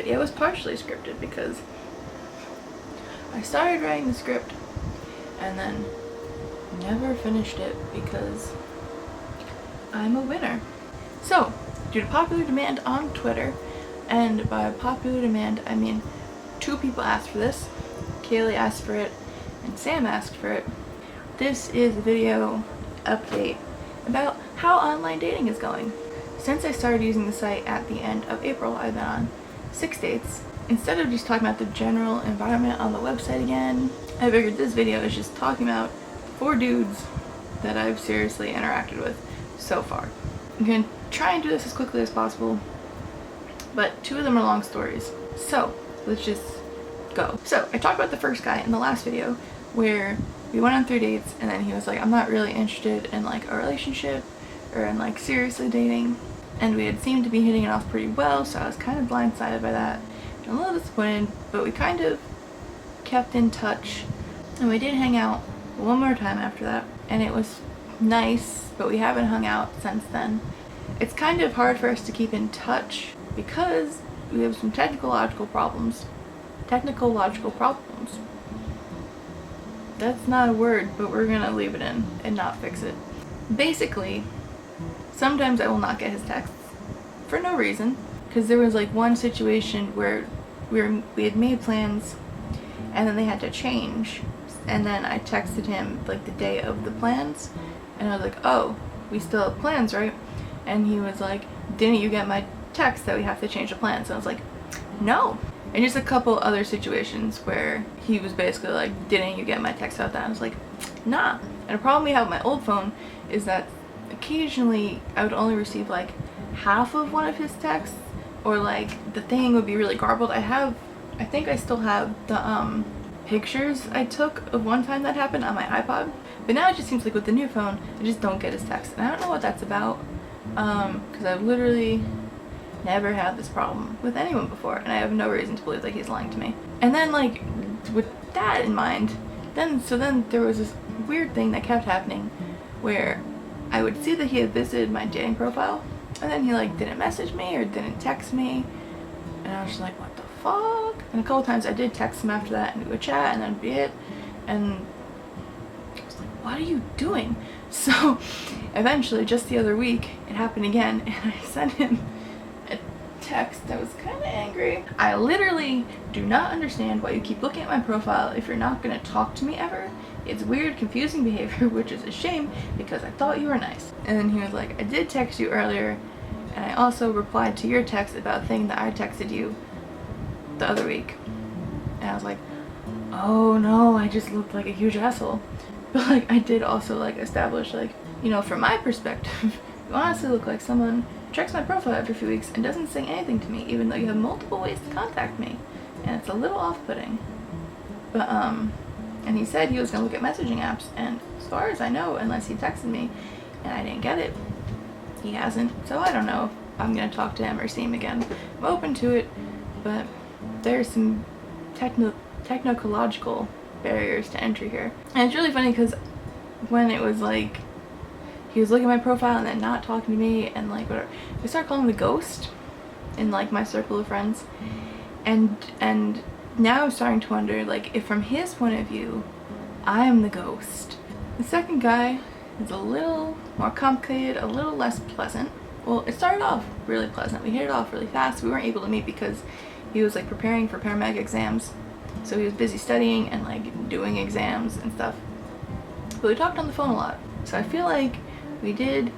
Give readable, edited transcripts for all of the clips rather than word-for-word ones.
video is partially scripted because I started writing the script and then never finished it because I'm a winner. So, due to popular demand on Twitter, and by popular demand I mean 2 people asked for this, Kaylee asked for it and Sam asked for it, this is a video update about how online dating is going. Since I started using the site at the end of April, I've been on 6 dates. Instead of just talking about the general environment on the website again, I figured this video is just talking about 4 dudes that I've seriously interacted with so far. I'm going to try and do this as quickly as possible, but 2 of them are long stories. So, let's just go. So, I talked about the first guy in the last video where we went on 3 dates and then he was like, I'm not really interested in like a relationship or in like seriously dating. And we had seemed to be hitting it off pretty well, so I was kind of blindsided by that. And a little disappointed, but we kind of kept in touch. And we did hang out one more time after that. And it was nice, but we haven't hung out since then. It's kind of hard for us to keep in touch because we have some technological problems. That's not a word, but we're gonna leave it in and not fix it. Basically, sometimes I will not get his texts for no reason, because there was like one situation where we had made plans and then they had to change, and then I texted him like the day of the plans and I was like, oh, we still have plans, right? And he was like, didn't you get my text that we have to change the plans? And I was like, no. And just a couple other situations where he was basically like, didn't you get my text about that? I was like, nah. And a problem we have with my old phone is that occasionally I would only receive like half of one of his texts, or like the thing would be really garbled. I think I still have the pictures I took of one time that happened on my iPod, but now it just seems like with the new phone I just don't get his text, and I don't know what that's about, because I've literally never had this problem with anyone before, and I have no reason to believe that he's lying to me. And then like with that in mind, then there was this weird thing that kept happening where I would see that he had visited my dating profile and then he like didn't message me or didn't text me, and I was just like, what the fuck? And a couple times I did text him after that and we would chat and that'd be it, and I was like, what are you doing? So eventually just the other week it happened again and I sent him a text that was kind of angry. I literally do not understand why you keep looking at my profile if you're not going to talk to me ever. It's weird, confusing behavior, which is a shame because I thought you were nice. And then he was like, I did text you earlier and I also replied to your text about a thing that I texted you the other week. And I was like, oh no, I just looked like a huge asshole. But like I did also like establish, like, you know, from my perspective, you honestly look like someone checks my profile every few weeks and doesn't say anything to me, even though you have multiple ways to contact me. And it's a little off-putting. But and he said he was gonna look at messaging apps, and as far as I know, unless he texted me and I didn't get it, he hasn't. So I don't know if I'm gonna talk to him or see him again. I'm open to it, but there's some technological barriers to entry here. And it's really funny because when it was like he was looking at my profile and then not talking to me and like whatever, we started calling him the ghost in like my circle of friends, and now I'm starting to wonder, like, if from his point of view I am the ghost. The second guy is a little more complicated, a little less pleasant. Well, it started off really pleasant. We hit it off really fast. We weren't able to meet because he was like preparing for paramedic exams, so he was busy studying and like doing exams and stuff, but we talked on the phone a lot. So I feel like we did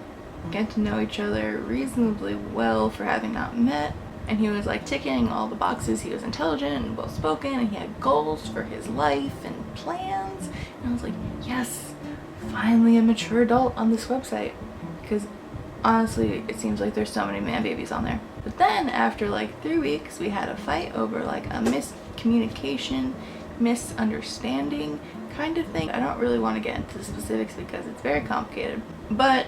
get to know each other reasonably well for having not met, and he was like ticking all the boxes. He was intelligent and well spoken and he had goals for his life and plans, and I was like, yes, finally a mature adult on this website, because honestly it seems like there's so many man babies on there. But then after like 3 weeks we had a fight over like a miscommunication, misunderstanding kind of thing. I don't really want to get into the specifics because it's very complicated, but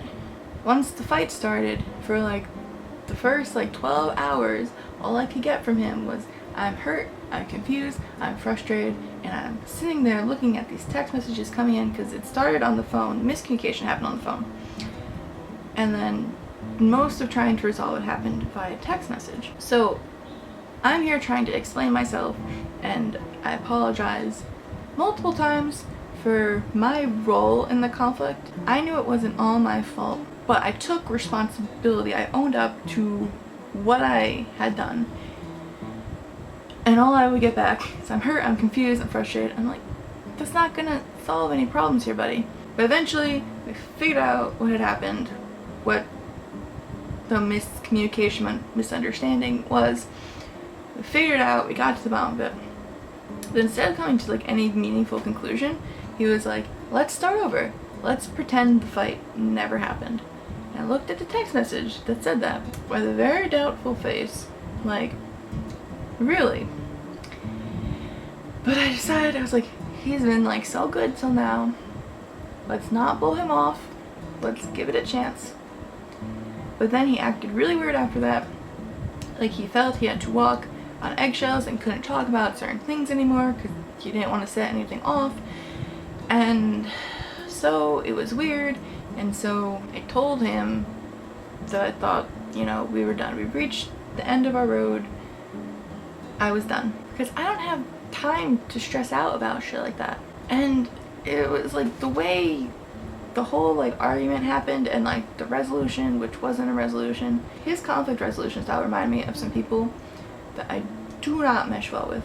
once the fight started, for like the first like 12 hours, all I could get from him was, I'm hurt, I'm confused, I'm frustrated, and I'm sitting there looking at these text messages coming in, because it started on the phone. Miscommunication happened on the phone, and then most of trying to resolve it happened via text message. So I'm here trying to explain myself, and I apologize multiple times for my role in the conflict. I knew it wasn't all my fault, but I took responsibility. I owned up to what I had done. And all I would get back is I'm hurt, I'm confused, I'm frustrated. I'm like, that's not gonna solve any problems here, buddy. But eventually, we figured out what had happened, what the miscommunication, misunderstanding was. We figured it out, we got to the bottom of it. But instead of coming to like any meaningful conclusion, he was like, let's start over. Let's pretend the fight never happened. And I looked at the text message that said that with a very doubtful face. Like, really? But I decided, I was like, he's been like so good till now. Let's not blow him off. Let's give it a chance. But then he acted really weird after that. Like he felt he had to walk on eggshells and couldn't talk about certain things anymore because he didn't want to set anything off. And so it was weird. And so I told him that I thought, you know, we were done. We reached the end of our road. I was done. Because I don't have time to stress out about shit like that. And it was like the way the whole like argument happened and like the resolution, which wasn't a resolution. His conflict resolution style reminded me of some people that I do not mesh well with.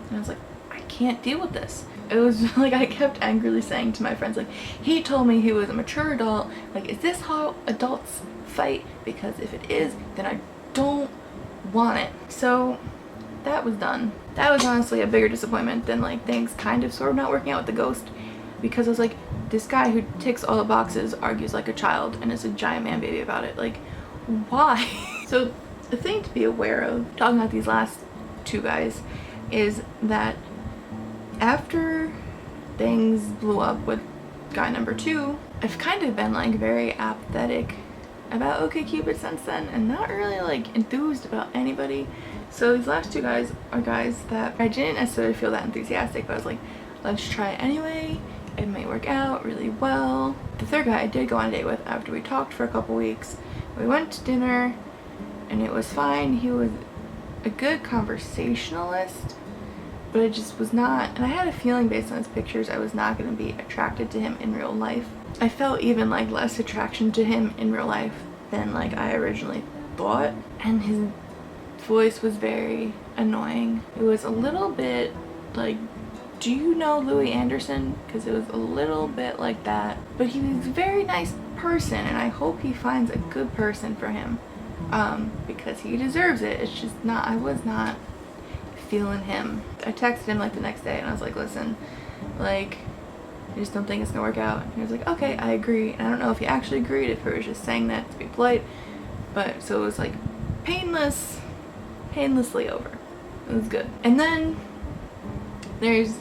And I was like, I can't deal with this. It was like I kept angrily saying to my friends, like, he told me he was a mature adult. Like, is this how adults fight? Because if it is, then I don't want it. So that was done. That was honestly a bigger disappointment than like things kind of sort of not working out with the ghost. Because I was like, this guy who ticks all the boxes argues like a child and is a giant man baby about it. Like, why? So the thing to be aware of, talking about these last two guys, is that after things blew up with guy number 2, I've kind of been like very apathetic about OkCupid since then and not really like enthused about anybody. So these last two guys are guys that I didn't necessarily feel that enthusiastic, but I was like, let's try it anyway. It may work out really well. The third guy I did go on a date with after we talked for a couple weeks. We went to dinner and it was fine. He was a good conversationalist, but it just was not, and I had a feeling based on his pictures I was not going to be attracted to him in real life. I felt even like less attraction to him in real life than like I originally thought, and his voice was very annoying. It was a little bit like, do you know Louis Anderson? Because it was a little bit like that. But he was a very nice person, and I hope he finds a good person for him, because he deserves it. It's just not, I was not feeling him. I texted him like the next day and I was like, listen, like, I just don't think it's gonna work out. And he was like, okay, I agree. And I don't know if he actually agreed, if he was just saying that to be polite, but so it was like painlessly over. It was good. And then there's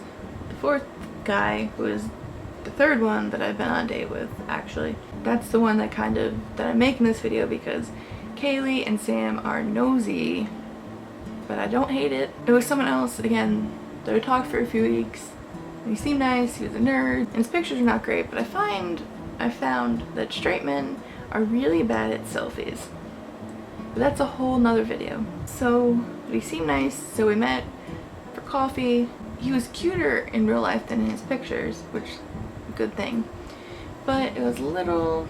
the fourth guy, who is the third one that I've been on a date with, actually. That's the one that I'm making this video because Kaylee and Sam are nosy, but I don't hate it. It was someone else, again, that I talked for a few weeks. He seemed nice, he was a nerd, and his pictures are not great, but I found that straight men are really bad at selfies. But that's a whole nother video. So he seemed nice, so we met for coffee. He was cuter in real life than in his pictures, which is a good thing. But it was a little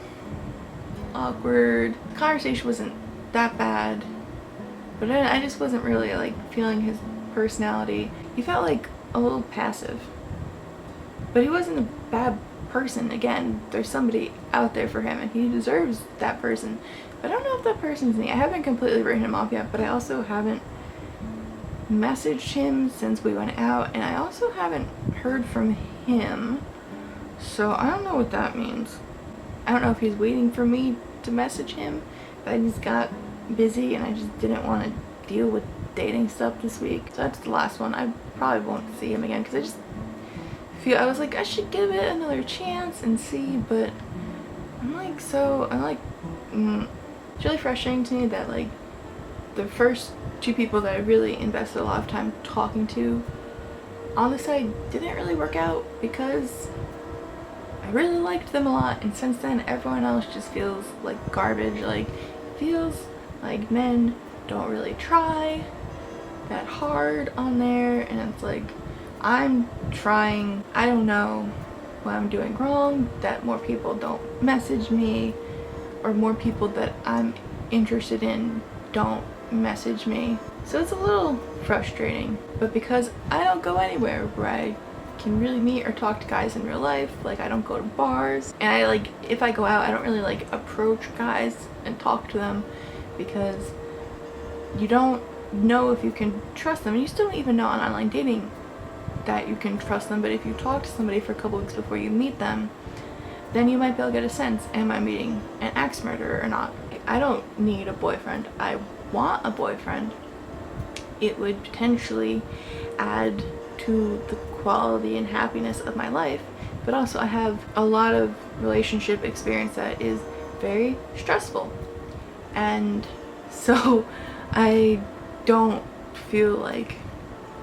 awkward. The conversation wasn't that bad, but I just wasn't really like feeling his personality. He felt like a little passive, but he wasn't a bad person. Again, there's somebody out there for him and he deserves that person, but I don't know if that person's me. I haven't completely written him off yet, but I also haven't messaged him since we went out, and I also haven't heard from him, so I don't know what that means. I don't know if he's waiting for me to message him, but I just got busy and I just didn't want to deal with dating stuff this week. So that's the last one. I probably won't see him again because I just feel, I was like, I should give it another chance and see, but I'm like, it's really frustrating to me that like the first two people that I really invested a lot of time talking to on the side didn't really work out because I really liked them a lot, and since then everyone else just feels like garbage. Like, it feels like men don't really try, hard on there, and it's like, I'm trying, I don't know what I'm doing wrong, that more people don't message me, or more people that I'm interested in don't message me. So it's a little frustrating, but because I don't go anywhere where I can really meet or talk to guys in real life, like I don't go to bars, and I like, if I go out, I don't really like approach guys and talk to them, because you don't know if you can trust them, and you still don't even know on online dating that you can trust them. But if you talk to somebody for a couple weeks before you meet them, then you might be able to get a sense, am I meeting an axe murderer or not? I don't need a boyfriend, I want a boyfriend. It would potentially add to the quality and happiness of my life, but also I have a lot of relationship experience that is very stressful, and so I don't feel like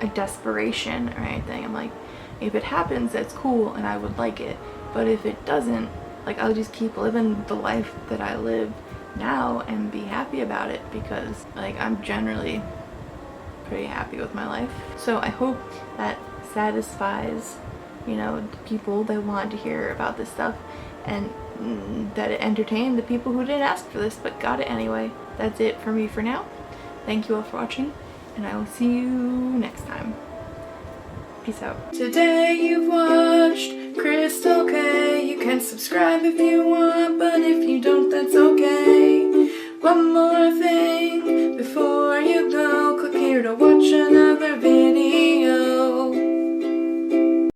a desperation or anything. I'm like, if it happens, that's cool and I would like it, but if it doesn't, like, I'll just keep living the life that I live now and be happy about it, because like I'm generally pretty happy with my life. So I hope that satisfies, you know, the people that want to hear about this stuff, and that it entertained the people who didn't ask for this but got it anyway. That's it for me for now. Thank you all for watching, and I will see you next time. Peace out. Today you've watched krystaaaalkay. You can subscribe if you want, but if you don't, that's okay. One more thing.